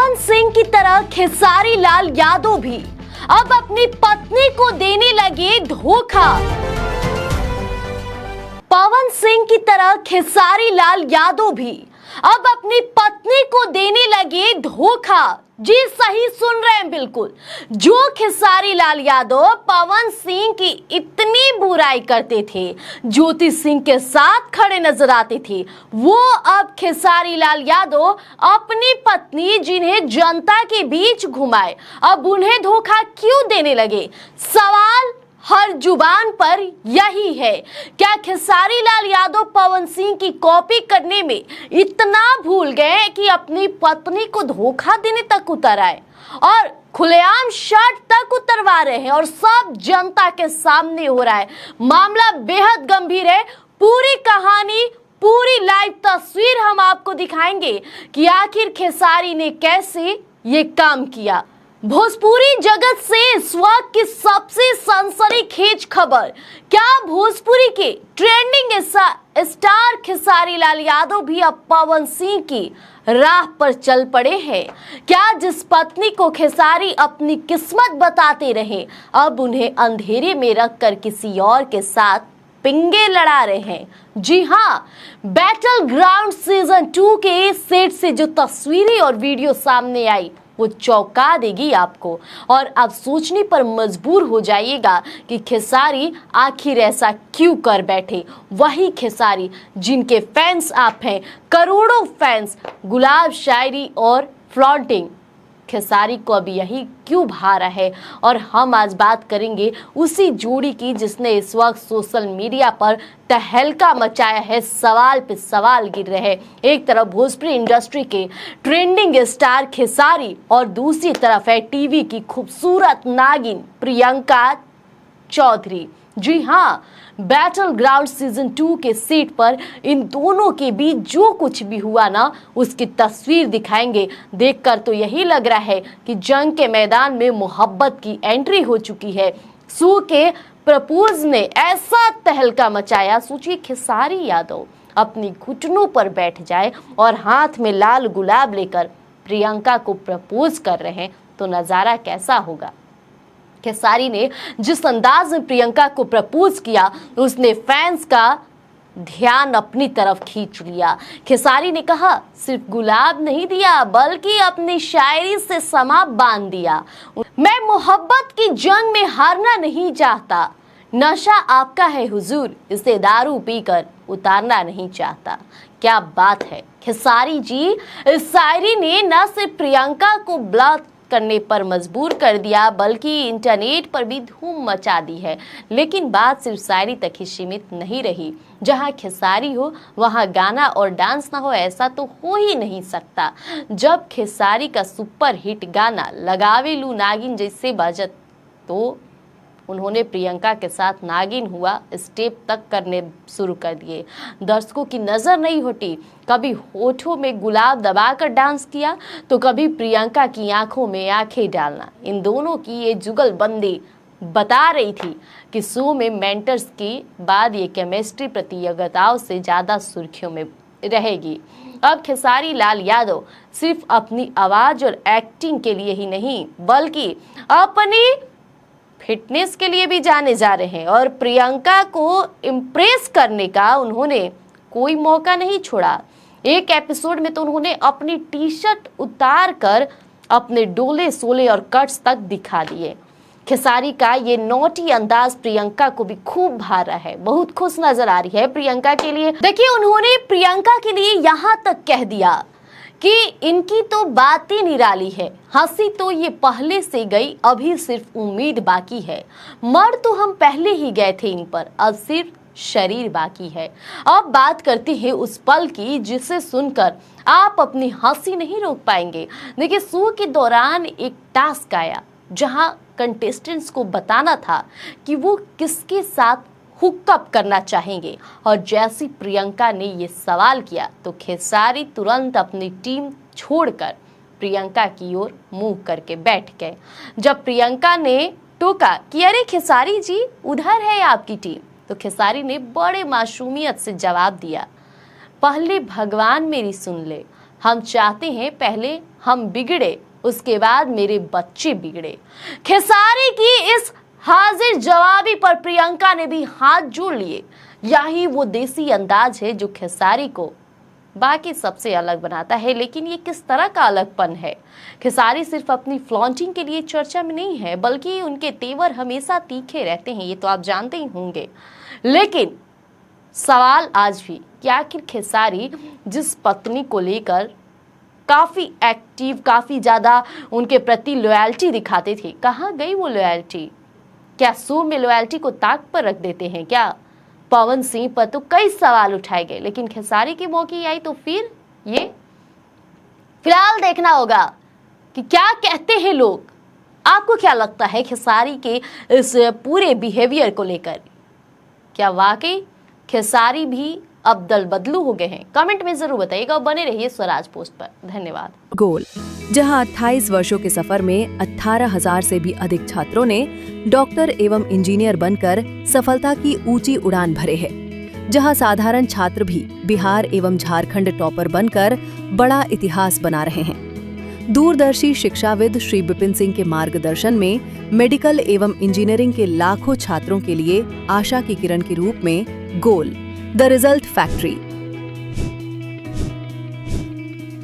पवन सिंह की तरह खेसारी लाल यादव भी अब अपनी पत्नी को देने लगे धोखा। पवन सिंह की तरह खेसारी लाल यादव भी अब अपनी पत्नी को देने लगे धोखा। जी सही सुन रहे हैं बिल्कुल। जो खेसारी लाल यादव पवन सिंह की इतनी बुराई करते थे, ज्योति सिंह के साथ खड़े नजर आते थे, वो अब खेसारी लाल यादव अपनी पत्नी जिन्हें जनता के बीच घुमाए, अब उन्हें धोखा क्यों देने लगे? सवाल हर जुबान पर यही है। क्या खेसारी लाल यादव पवन सिंह की कॉपी करने में इतना भूल गए कि अपनी पत्नी को धोखा देने तक उतर आए और खुलेआम शर्ट तक उतरवा रहे हैं और सब जनता के सामने हो रहा है? मामला बेहद गंभीर है। पूरी कहानी, पूरी लाइव तस्वीर हम आपको दिखाएंगे कि आखिर खेसारी ने कैसे ये काम किया। भोजपुरी जगत से इस वक्त की सबसे सनसनीखेज खबर, क्या भोजपुरी के ट्रेंडिंग स्टार खेसारी लाल यादव भी अब पवन सिंह की राह पर चल पड़े हैं? क्या जिस पत्नी को खेसारी अपनी किस्मत बताते रहे, अब उन्हें अंधेरे में रखकर किसी और के साथ पिंगे लड़ा रहे हैं? जी हाँ, बैटल ग्राउंड सीजन 2 के सेट से जो तस्वीरें और वीडियो सामने आई वो चौंका देगी आपको और आप सोचने पर मजबूर हो जाइएगा कि खेसारी आखिर ऐसा क्यों कर बैठे। वही खेसारी जिनके फैंस आप हैं, करोड़ों फैंस, गुलाब शायरी और फ्लॉन्टिंग। खेसारी को अब यही क्यों भा रहा है? और हम आज बात करेंगे उसी जोड़ी की जिसने इस वक्त सोशल मीडिया पर तहलका मचाया है। सवाल पे सवाल गिर रहे हैं। एक तरफ भोजपुरी इंडस्ट्री के ट्रेंडिंग स्टार खेसारी और दूसरी तरफ है टीवी की खूबसूरत नागिन प्रियंका चौधरी। जी हाँ, बैटल ग्राउंड सीजन 2 के सेट पर इन दोनों के बीच जो कुछ भी हुआ ना, उसकी तस्वीर दिखाएंगे। देखकर तो यही लग रहा है कि जंग के मैदान में मोहब्बत की एंट्री हो चुकी है। सू के प्रपोज ने ऐसा तहलका मचाया, सोचिए खेसारी यादव अपनी घुटनों पर बैठ जाए और हाथ में लाल गुलाब लेकर प्रियंका को प्रपोज कर रहे हैं तो नजारा कैसा होगा। खेसारी ने जिस अंदाज में प्रियंका को प्रपोज किया, उसने फैंस का ध्यान अपनी तरफ खींच लिया। खेसारी ने कहा, सिर्फ गुलाब नहीं दिया बल्कि अपनी शायरी से समा बांध दिया। मैं मोहब्बत की जंग में हारना नहीं चाहता, नशा आपका है हुजूर, इसे दारू पीकर उतारना नहीं चाहता। क्या बात है। खेसारी जी इस शायरी ने न सिर्फ प्रियंका को ब्लॉक करने पर मजबूर कर दिया बल्कि इंटरनेट पर भी धूम मचा दी है। लेकिन बात सिर्फ शायरी तक ही सीमित नहीं रही। जहां खेसारी हो वहां गाना और डांस ना हो, ऐसा तो हो ही नहीं सकता। जब खेसारी का सुपर हिट गाना लगावे लू नागिन जैसे बजत, तो उन्होंने प्रियंका के साथ नागिन हुआ स्टेप तक करने शुरू कर दिए। दर्शकों की नज़र नहीं हटी। कभी होठों में गुलाब दबाकर डांस किया तो कभी प्रियंका की आंखों में आंखें डालना। इन दोनों की ये जुगलबंदी बता रही थी कि शो में मेंटर्स के बाद ये केमिस्ट्री प्रतियोगिताओं से ज़्यादा सुर्खियों में रहेगी। अब खेसारी लाल यादव सिर्फ अपनी आवाज़ और एक्टिंग के लिए ही नहीं बल्कि अपनी फिटनेस के लिए भी जाने जा रहे हैं और प्रियंका को इम्प्रेस करने का उन्होंने कोई मौका नहीं छोड़ा। एक एपिसोड में तो उन्होंने अपनी टी शर्ट उतार कर अपने डोले सोले और कट्स तक दिखा दिए। खेसारी का ये नॉटी अंदाज प्रियंका को भी खूब भा रहा है। बहुत खुश नजर आ रही है प्रियंका के लिए। देखिए, उन्होंने प्रियंका के लिए यहाँ तक कह दिया कि इनकी तो बात ही निराली है, हंसी तो ये पहले से गई, अभी सिर्फ उम्मीद बाकी है। मर तो हम पहले ही गए थे इन पर, अब सिर्फ शरीर बाकी है। अब बात करते हैं उस पल की जिसे सुनकर आप अपनी हंसी नहीं रोक पाएंगे। देखिए, शो के दौरान एक टास्क आया जहां कंटेस्टेंट्स को बताना था कि वो किसके साथ हुकअप करना चाहेंगे और जैसी प्रियंका ने ये सवाल किया तो खेसारी तुरंत अपनी टीम छोड़कर प्रियंका की ओर मुंह करके बैठ गए। जब प्रियंका ने टोका कि अरे खेसारी जी, उधर है आपकी टीम, तो खेसारी ने बड़े मासूमियत से जवाब दिया, पहले भगवान मेरी सुन ले, हम चाहते हैं पहले हम बिगड़े, उसके बाद मेरे बच्चे बिगड़े। खेसारी की इस हाजिर जवाबी पर प्रियंका ने भी हाथ जोड़ लिए। यही वो देसी अंदाज है जो खेसारी को बाकी सबसे अलग बनाता है। लेकिन ये किस तरह का अलगपन है? खेसारी सिर्फ अपनी फ्लॉन्टिंग के लिए चर्चा में नहीं है, बल्कि उनके तेवर हमेशा तीखे रहते हैं, ये तो आप जानते ही होंगे। लेकिन सवाल आज भी कि आखिर खेसारी जिस पत्नी को लेकर काफी एक्टिव, काफी ज्यादा उनके प्रति लॉयल्टी दिखाते थे, कहाँ गई वो लॉयल्टी? क्या शो में लॉयल्टी को ताक पर रख देते हैं क्या? पवन सिंह पर तो कई सवाल उठाए गए, लेकिन खेसारी की मौके आई तो फिर ये फिलहाल देखना होगा कि क्या कहते हैं लोग। आपको क्या लगता है खेसारी के इस पूरे बिहेवियर को लेकर? क्या वाकई खेसारी भी अब दल बदलू हो गए हैं? कमेंट में जरूर बताइएगा और बने रहिए स्वराज पोस्ट पर। धन्यवाद। गोल, जहां 28 वर्षों के सफर में 18,000 से भी अधिक छात्रों ने डॉक्टर एवं इंजीनियर बनकर सफलता की ऊंची उड़ान भरे हैं, जहां साधारण छात्र भी बिहार एवं झारखंड टॉपर बनकर बड़ा इतिहास बना रहे हैं। दूरदर्शी शिक्षाविद श्री विपिन सिंह के मार्गदर्शन में मेडिकल एवं इंजीनियरिंग के लाखों छात्रों के लिए आशा की किरण के रूप में गोल, द रिजल्ट फैक्ट्री